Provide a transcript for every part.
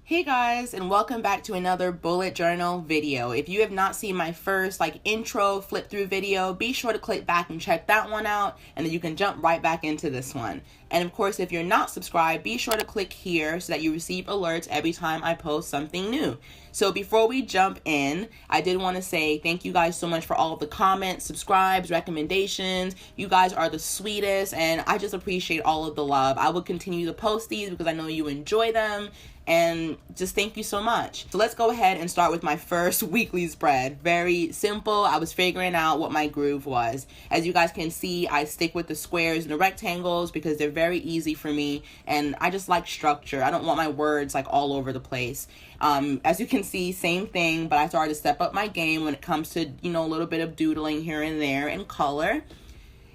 Hey guys, and welcome back to another bullet journal video. If you have not seen my first intro flip through video, be sure to click back and check that one out, and then you can jump right back into this one. And of course, if you're not subscribed, be sure to click here so that you receive alerts every time I post something new. So before we jump in, I did want to say thank you guys so much for all of the comments, subscribes, recommendations. You guys are the sweetest, and I just appreciate all of the love. I will continue to post these because I know you enjoy them. And just thank you so much. So let's go ahead and start with my first weekly spread. Very simple. I was figuring out what my groove was. As you guys can see, I stick with the squares and the rectangles because they're very easy for me, and I just like structure. I don't want my words all over the place. As you can see, same thing, but I started to step up my game when it comes to, a little bit of doodling here and there in color.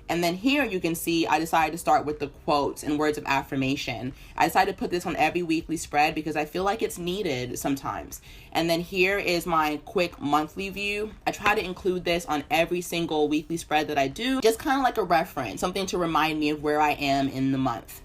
And then here you can see I decided to start with the quotes and words of affirmation. I decided to put this on every weekly spread because I feel like it's needed sometimes. And then here is my quick monthly view. I try to include this on every single weekly spread that I do, just kind of like a reference, something to remind me of where I am in the month.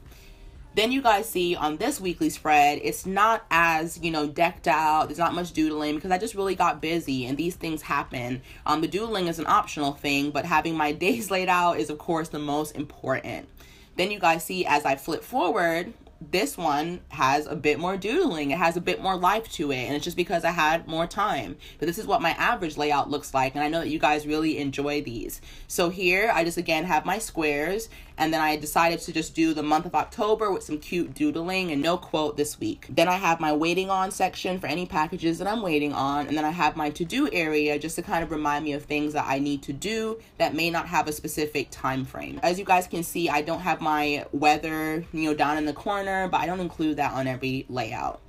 Then you guys see on this weekly spread, it's not as, decked out. There's not much doodling because I just really got busy and these things happen. The doodling is an optional thing, but having my days laid out is, of course, the most important. Then you guys see as I flip forward, this one has a bit more doodling. It has a bit more life to it, and it's just because I had more time. But this is what my average layout looks like, and I know that you guys really enjoy these. So here, I just again have my squares, and then I decided to just do the month of October with some cute doodling and no quote this week. Then I have my waiting on section for any packages that I'm waiting on, and then I have my to-do area just to kind of remind me of things that I need to do that may not have a specific time frame. As you guys can see, I don't have my weather, down in the corner, but I don't include that on every layout.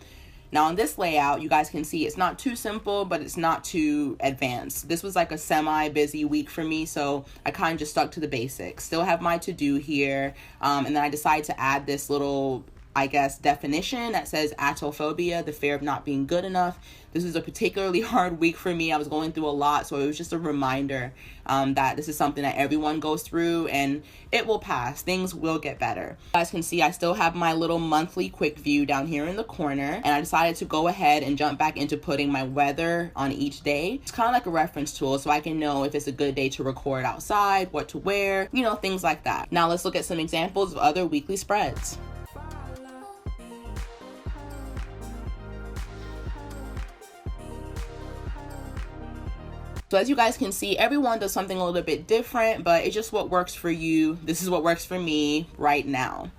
Now on this layout, you guys can see it's not too simple, but it's not too advanced. This was like a semi-busy week for me, so I kind of just stuck to the basics. Still have my to-do here, and then I decided to add this little, definition that says atophobia, the fear of not being good enough. This is a particularly hard week for me. I was going through a lot, so it was just a reminder that this is something that everyone goes through, and it will pass. Things will get better. You guys can see I still have my little monthly quick view down here in the corner, and I decided to go ahead and jump back into putting my weather on each day. It's kind of like a reference tool, so I can know if it's a good day to record outside, what to wear, things like that. Now let's look at some examples of other weekly spreads. So as you guys can see, everyone does something a little bit different, but it's just what works for you. This is what works for me right now.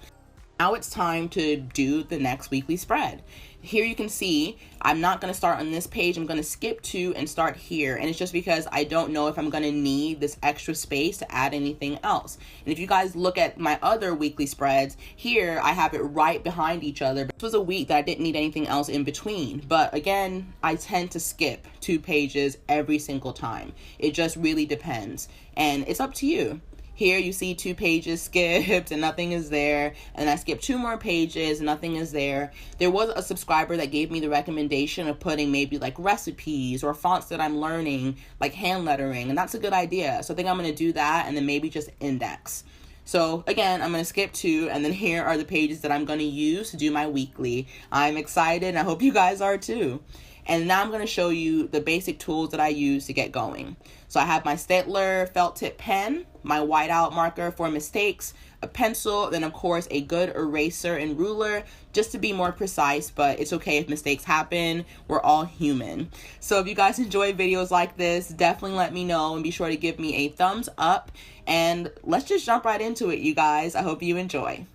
Now it's time to do the next weekly spread. Here you can see I'm not going to start on this page. I'm going to skip to and start here. And it's just because I don't know if I'm going to need this extra space to add anything else. And if you guys look at my other weekly spreads, here I have it right behind each other. This was a week that I didn't need anything else in between. But again, I tend to skip 2 pages every single time. It just really depends. And it's up to you. Here you see 2 pages skipped and nothing is there. And I skipped 2 more pages and nothing is there. There was a subscriber that gave me the recommendation of putting maybe recipes or fonts that I'm learning, like hand lettering. And that's a good idea. So I think I'm going to do that and then maybe just index. So again, I'm going to skip 2, and then here are the pages that I'm going to use to do my weekly. I'm excited, and I hope you guys are too. And now I'm going to show you the basic tools that I use to get going. So I have my Staedtler felt tip pen, my whiteout marker for mistakes, a pencil, then of course a good eraser and ruler, just to be more precise, but it's okay if mistakes happen. We're all human. So if you guys enjoy videos like this, definitely let me know and be sure to give me a thumbs up. And let's just jump right into it, you guys. I hope you enjoy.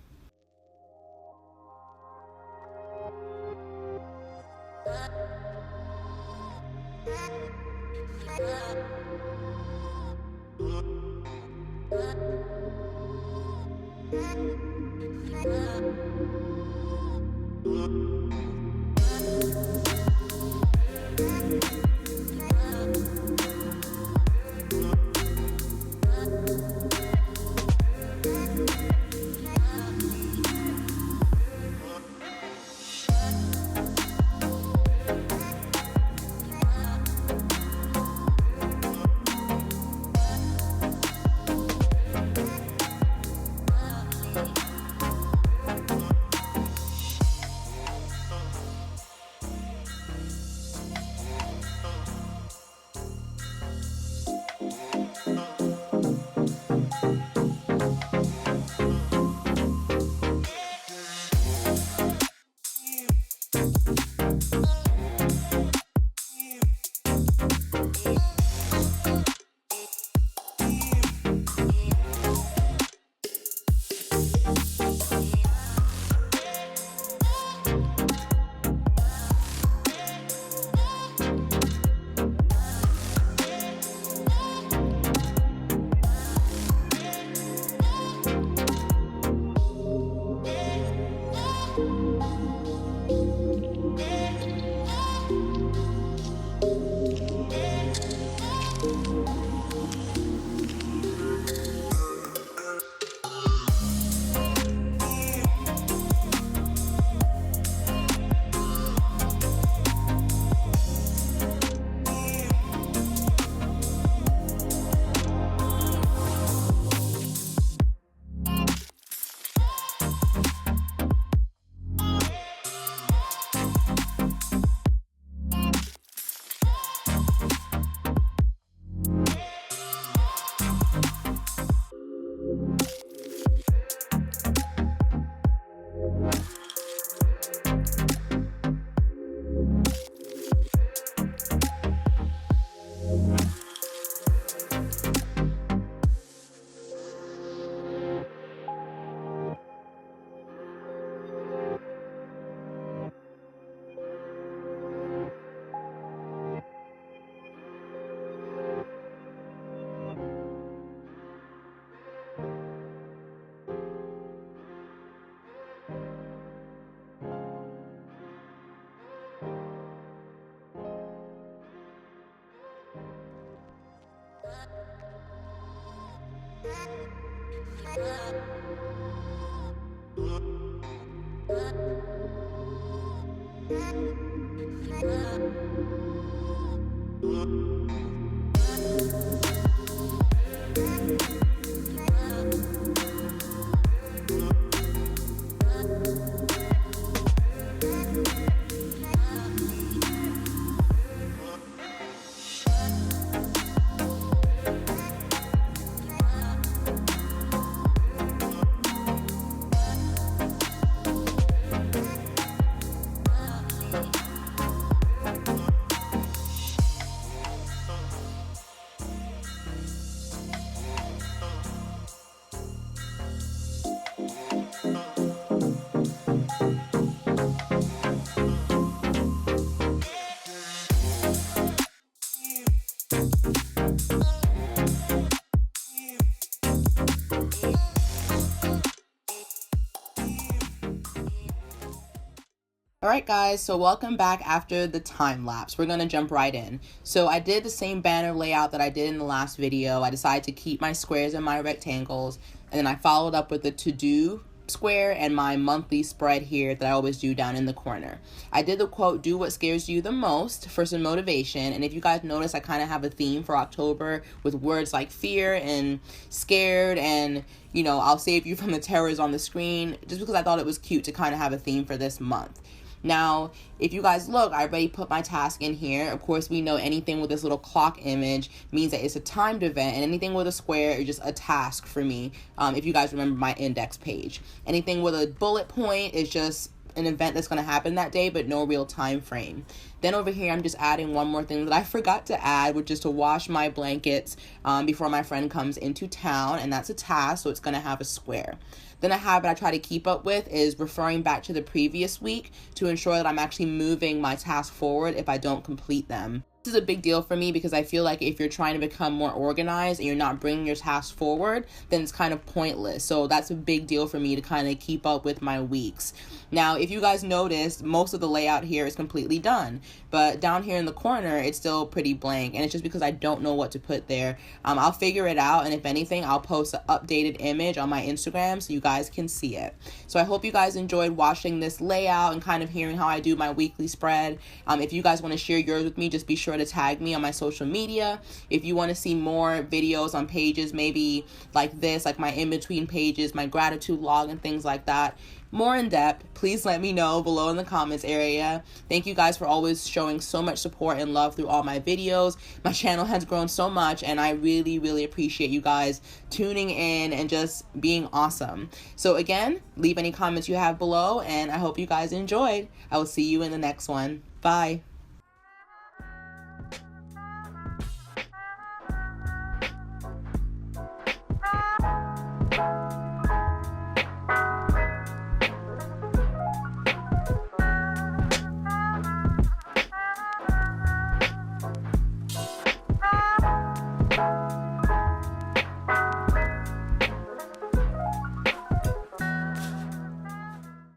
Alright guys, so welcome back after the time lapse. We're going to jump right in. So I did the same banner layout that I did in the last video. I decided to keep my squares and my rectangles, and then I followed up with the to-do square and my monthly spread here that I always do down in the corner. I did the quote, "Do what scares you the most," for some motivation. And if you guys notice, I kind of have a theme for October with words like fear and scared and, you know, I'll save you from the terrors on the screen, just because I thought it was cute to kind of have a theme for this month. Now, if you guys look, I already put my task in here. Of course, we know anything with this little clock image means that it's a timed event, and anything with a square is just a task for me, if you guys remember my index page. Anything with a bullet point is just an event that's going to happen that day, but no real time frame. Then over here, I'm just adding one more thing that I forgot to add, which is to wash my blankets before my friend comes into town, and that's a task, so it's going to have a square. Then a habit I try to keep up with is referring back to the previous week to ensure that I'm actually moving my tasks forward if I don't complete them. This is a big deal for me because I feel like if you're trying to become more organized and you're not bringing your tasks forward, then it's kind of pointless. So that's a big deal for me to kind of keep up with my weeks. Now, if you guys noticed, most of the layout here is completely done, but down here in the corner, it's still pretty blank, and it's just because I don't know what to put there. I'll figure it out, and if anything, I'll post an updated image on my Instagram so you guys can see it. So I hope you guys enjoyed watching this layout and kind of hearing how I do my weekly spread. If you guys want to share yours with me, just be sure to tag me on my social media. If you want to see more videos on pages, maybe like this, like my in-between pages, my gratitude log and things like that, more in depth, please let me know below in the comments area. Thank you guys for always showing so much support and love through all my videos. My channel has grown so much, and I really, really appreciate you guys tuning in and just being awesome. So again, leave any comments you have below, and I hope you guys enjoyed. I will see you in the next one. Bye.